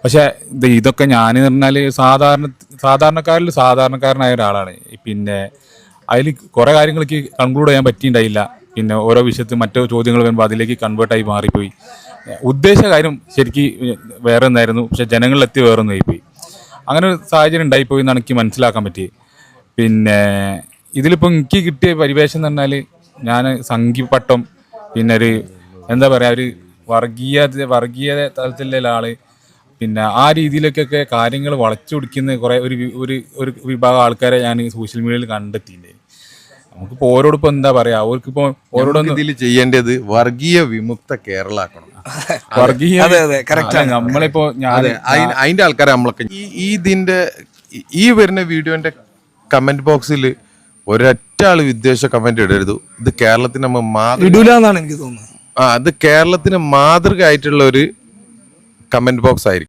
പക്ഷെ ഇതൊക്കെ ഞാൻ പറഞ്ഞാൽ സാധാരണക്കാരനായ ഒരാളാണ്. പിന്നെ അതിൽ കുറേ കാര്യങ്ങൾക്ക് കൺക്ലൂഡ് ചെയ്യാൻ പറ്റിയിട്ടുണ്ടായില്ല. പിന്നെ ഓരോ വിഷയത്തിൽ മറ്റോ ചോദ്യങ്ങൾ വരുമ്പോൾ അതിലേക്ക് കൺവേർട്ടായി മാറിപ്പോയി. ഉദ്ദേശ കാര്യം ശരിക്കും വേറെ ഒന്നായിരുന്നു, പക്ഷെ ജനങ്ങളിലെത്തി വേറെ ഒന്നായിപ്പോയി. അങ്ങനെ ഒരു സാഹചര്യം ഉണ്ടായിപ്പോയി എന്നാണ് എനിക്ക് മനസ്സിലാക്കാൻ പറ്റിയത്. പിന്നെ ഇതിലിപ്പോൾ എനിക്ക് കിട്ടിയ പരിവേഷം എന്ന് പറഞ്ഞാൽ ഞാൻ സംഘിപ്പട്ടം, പിന്നെ ഒരു എന്താ പറയുക, ഒരു വർഗീയ തലത്തിലുള്ള ആള്, പിന്നെ ആ രീതിയിലേക്കൊക്കെ കാര്യങ്ങൾ വളച്ചൊടിക്കുന്ന കുറേ ഒരു വിഭാഗം ആൾക്കാരെ ഞാൻ സോഷ്യൽ മീഡിയയിൽ കണ്ടെത്തിയിട്ടുണ്ട്. നമുക്കിപ്പോൾ ഓരോടിപ്പോൾ എന്താ പറയാ, അവർക്കിപ്പോൾ ഓരോടൊന്നും ഇതിൽ ചെയ്യേണ്ടത് വർഗീയ വിമുക്ത കേരള ആക്കണം. വർഗീയ നമ്മളിപ്പോ അതിന്റെ ആൾക്കാരെ നമ്മളൊക്കെ ഇതിന്റെ ഈ വരുന്ന വീഡിയോന്റെ കമന്റ് ബോക്സിൽ ഒരൊറ്റ ആള് വിദ്വേഷ കമന്റ് ഇടരുത്. ഇത് കേരളത്തിന് നമ്മൾ ഇടൂലെന്നാണ് എനിക്ക് തോന്നുന്നത്. അത് കേരളത്തിന് മാതൃക ആയിട്ടുള്ള ഒരു കമന്റ് ബോക്സ് ആയിരിക്കും.